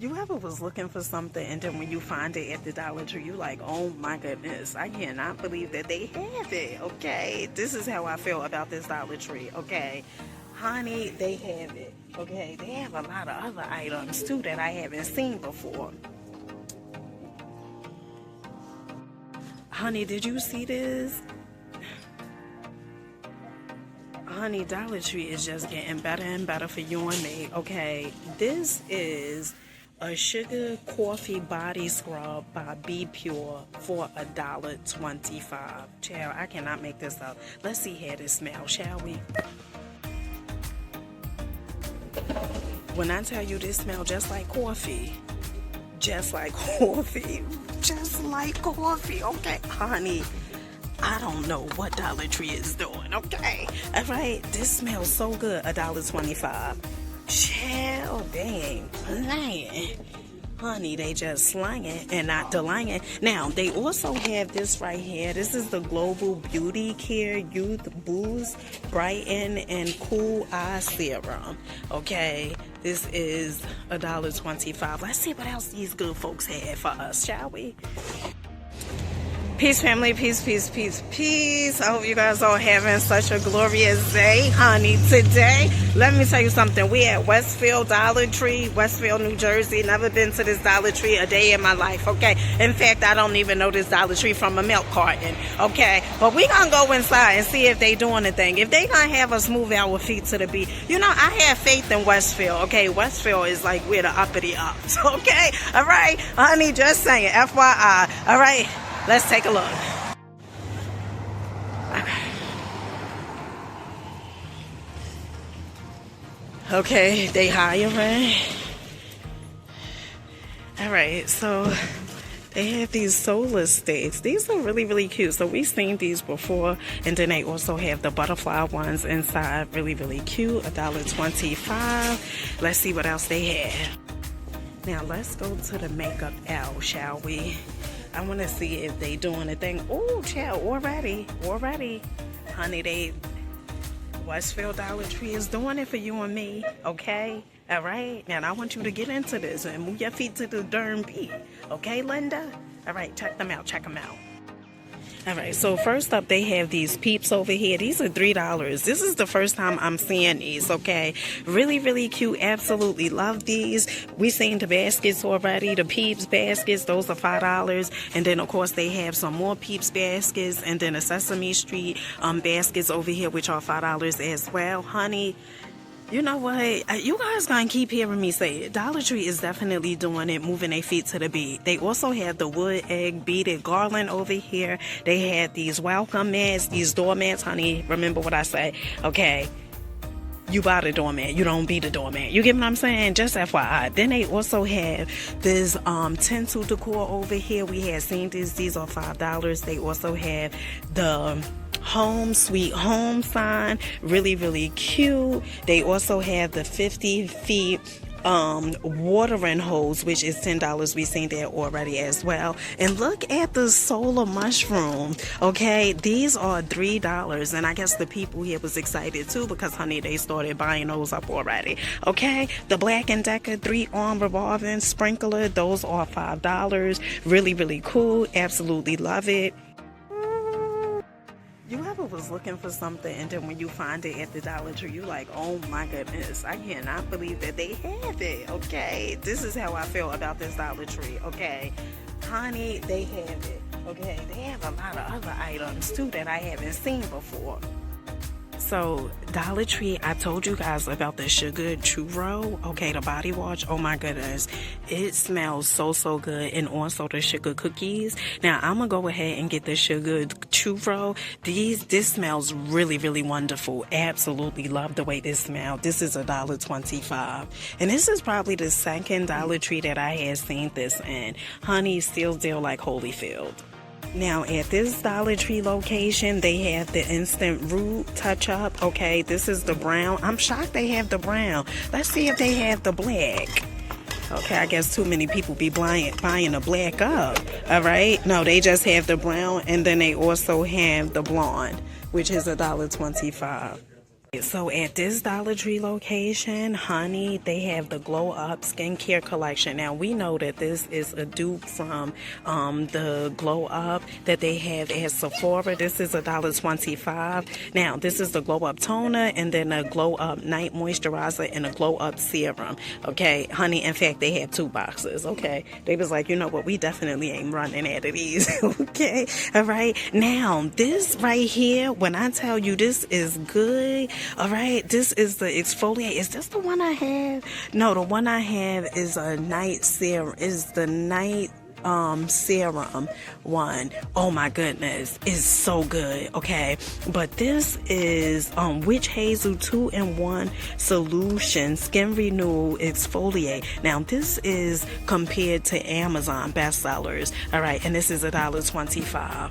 You ever was looking for something and then when you find it at the Dollar Tree, you like, oh my goodness, I cannot believe that they have it, okay? This is how I feel about this Dollar Tree, okay? Honey, they have it, okay? They have a lot of other items too that I haven't seen before. Honey, did you see this? Honey, Dollar Tree is just getting better and better for you and me, okay? This is a sugar coffee body scrub by Be Pure for $1.25. Child, I cannot make this up. Let's see how this smells, shall we? When I tell you this smells just like coffee, just like coffee, just like coffee, okay? Honey, I don't know what Dollar Tree is doing, okay? All right, this smells so good, $1.25. Child, dang, playing. Honey, they just slanging and not delaying. Now, they also have this right here. This is the Global Beauty Care Youth Boost Brighten and Cool Eye Serum. Okay, this is $1.25. Let's see what else these good folks have for us, shall we? Peace, family. Peace, peace, peace, peace. I hope you guys are having such a glorious day, honey. Today, let me tell you something. We at Westfield Dollar Tree, Westfield, New Jersey. Never been to this Dollar Tree a day in my life, okay? In fact, I don't even know this Dollar Tree from a milk carton, okay? But we gonna go inside and see if they doing a thing. If they gonna have us move our feet to the beat. You know, I have faith in Westfield, okay? Westfield is like we're the uppity ups, okay? All right? Honey, just saying, FYI, all right? Let's take a look. Okay, they hiring. All right, so they have these solar sticks. These are really, really cute. So we've seen these before, and then they also have the butterfly ones inside. Really, really cute. $1.25. Let's see what else they have. Now let's go to the makeup aisle, shall we? I want to see if they doing a thing. Oh, child, already. Honey, Westfield Dollar Tree is doing it for you and me, okay? All right? Now, I want you to get into this and move your feet to the darn beat. Okay, Linda? All right, check them out. All right, so first up, they have these peeps over here. These are $3. This is the first time I'm seeing these, okay? Really, really cute. Absolutely love these. We've seen the baskets already, the peeps baskets. Those are $5. And then, of course, they have some more peeps baskets. And then a Sesame Street baskets over here, which are $5 as well. Honey, you know what? You guys gonna keep hearing me say it. Dollar Tree is definitely doing it, moving their feet to the beat. They also have the wood egg beaded garland over here. They had these welcome mats, these doormats. Honey, remember what I say, okay? You buy the doormat, you don't be the doormat. You get what I'm saying? Just FYI. Then they also have this tinsel decor over here. We had seen this. These are $5. They also have the home sweet home sign, really, really cute. They also have the 50 feet watering hose, which is $10. We've seen that already as well. And look at the solar mushroom, okay? These are $3, and I guess the people here was excited too because, honey, they started buying those up already, okay? The Black & Decker 3-arm revolving sprinkler, those are $5. Really, really cool. Absolutely love it. You ever was looking for something and then when you find it at the Dollar Tree, you like, oh my goodness, I cannot believe that they have it, okay? This is how I feel about this Dollar Tree, okay? Honey, they have it, okay? They have a lot of other items too that I haven't seen before. So Dollar Tree, I told you guys about the sugar churro, okay, the body wash. Oh my goodness, it smells so good. And also the sugar cookies. Now I'm gonna go ahead and get the sugar churro. This smells really wonderful. Absolutely love the way this smells. This is $1.25, and this is probably the second Dollar Tree that I had seen this in. Honey, still like Holyfield. Now at this Dollar Tree location, they have the instant root touch up. Okay, this is the brown. I'm shocked they have the brown. Let's see if they have the black. Okay, I guess too many people be buying the black up. All right, no, they just have the brown, and then they also have the blonde, which is $1.25. So at this Dollar Tree location, honey, they have the Glow Up skincare collection. Now we know that this is a dupe from the Glow Up that they have at Sephora. This is $1.25. Now this is the Glow Up toner, and then a Glow Up night moisturizer and a Glow Up serum. Okay, honey, in fact they have 2 boxes. Okay, they was like, you know what, we definitely ain't running out of these. Okay, all right. Now this right here, when I tell you this is good, all right, this is the exfoliate. Is this the one I have? No, the one I have is a night serum. Is the night serum one. Oh my goodness, it's so good. Okay, but this is witch hazel 2-in-1 solution skin renewal exfoliate. Now this is compared to Amazon bestsellers. All right, and this is $1.25.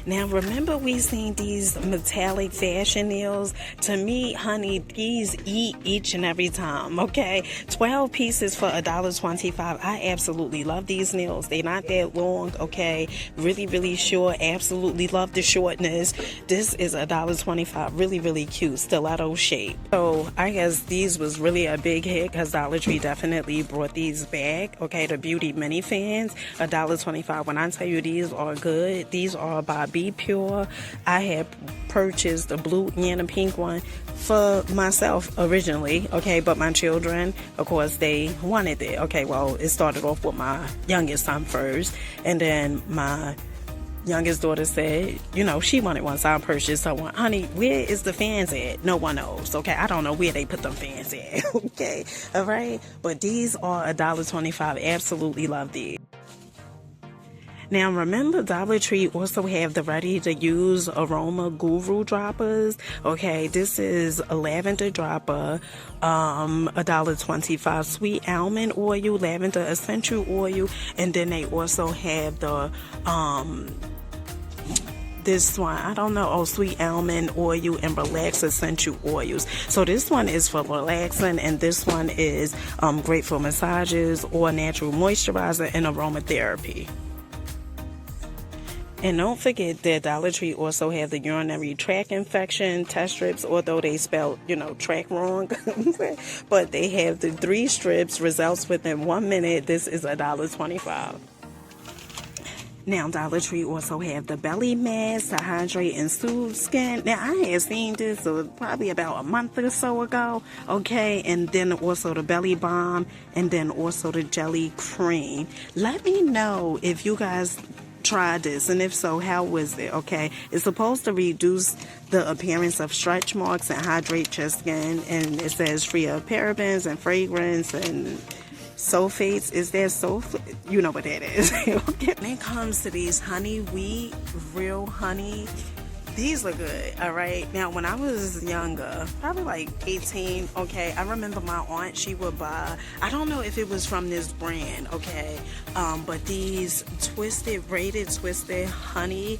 Now, remember we seen these metallic fashion nails? To me, honey, these eat each and every time, okay? 12 pieces for $1.25. I absolutely love these nails. They're not that long, okay? Really, really short. Absolutely love the shortness. This is $1.25. Really, really cute. Stiletto shape. So, I guess these was really a big hit because Dollar Tree definitely brought these back, okay? The Beauty Mini Fans, $1.25. When I tell you these are good, these are by Be Pure. I had purchased the blue and a pink one for myself originally, okay, but my children, of course, they wanted it. Okay, well, it started off with my youngest son first, and then my youngest daughter said, you know, she wanted one, so I purchased her one. Honey, where is the fans at? No one knows, okay? I don't know where they put them fans at, okay? All right? But these are $1.25. Absolutely love these. Now remember, Dollar Tree also have the ready-to-use aroma guru droppers. Okay, this is a lavender dropper, $1.25. Sweet almond oil, lavender essential oil, and then they also have the this one, I don't know, sweet almond oil and relax essential oils. So this one is for relaxing, and this one is great for massages or natural moisturizer and aromatherapy. And don't forget that Dollar Tree also have the urinary tract infection test strips, although they spelled, you know, track wrong. But they have the 3 strips, results within 1 minute. This is $1.25. Now, Dollar Tree also have the belly mask to hydrate and soothe skin. Now, I had seen this probably about a month or so ago, okay? And then also the belly balm, and then also the jelly cream. Let me know if you guys tried this, and if so, how was it? Okay, it's supposed to reduce the appearance of stretch marks and hydrate your skin, and it says free of parabens and fragrance and sulfates. Is there sulfate? You know what that is. Okay. When it comes to these honey wheat real honey, these are good. All right, now when I was younger, probably like 18, okay, I remember my aunt, she would buy, I don't know if it was from this brand, okay, but these rated twisted honey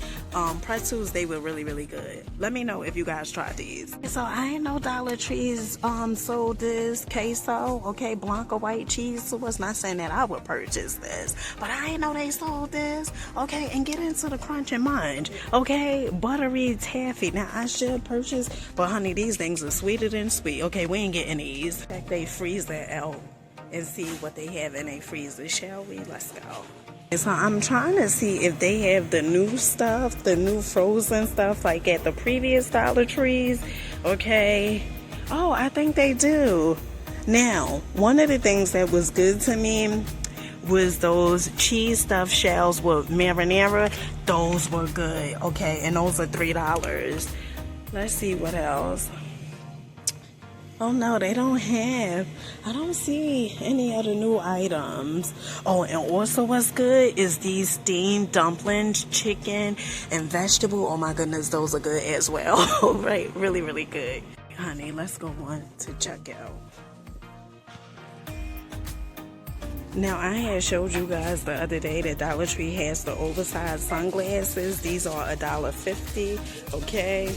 pretzels, they were really, really good. Let me know if you guys tried these. So I didn't know Dollar Tree's sold this queso, okay, Blanca white cheese. So I was not saying that I would purchase this, but I didn't know they sold this. Okay, and get into the crunch and munch, okay, buttery taffy. Now I should purchase, but honey, these things are sweeter than sweet. Okay, we ain't getting these. In fact, they freeze that out and see what they have in a freezer, shall we? Let's go. So I'm trying to see if they have the new stuff, the new frozen stuff like at the previous Dollar Trees. Okay, oh, I think they do. Now, one of the things that was good to me was those cheese stuffed shells with marinara. Those were good, okay, and those are $3. Let's see what else. Oh no, they don't have, I don't see any other new items. Oh, and also what's good is these steamed dumplings, chicken and vegetable. Oh my goodness, those are good as well. Right, really, really good. Honey, let's go on to checkout. Now, I had showed you guys the other day that Dollar Tree has the oversized sunglasses. These are $1.50, okay?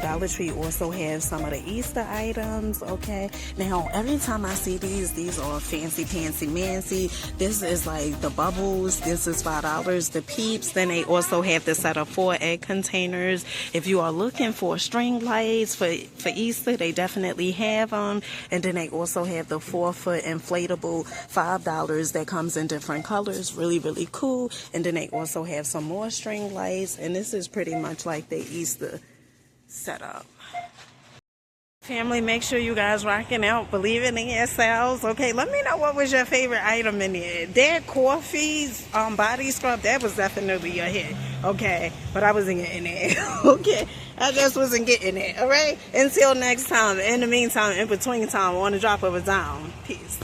Dollar Tree also has some of the Easter items, okay? Now, every time I see these are fancy pantsy mancy. This is like the bubbles. This is $5. The peeps. Then they also have the set of 4 egg containers. If you are looking for string lights for Easter, they definitely have them. And then they also have the 4-foot inflatable $5 that comes in different colors. Really, really cool. And then they also have some more string lights. And this is pretty much like the Easter setup. Family, make sure you guys rocking out, believing in yourselves. Okay, let me know what was your favorite item in there. That coffee's body scrub, that was definitely a hit. Okay, but I wasn't getting it. Okay, I just wasn't getting it. All right, until next time. In the meantime, in between time, on the drop of a dime. Peace.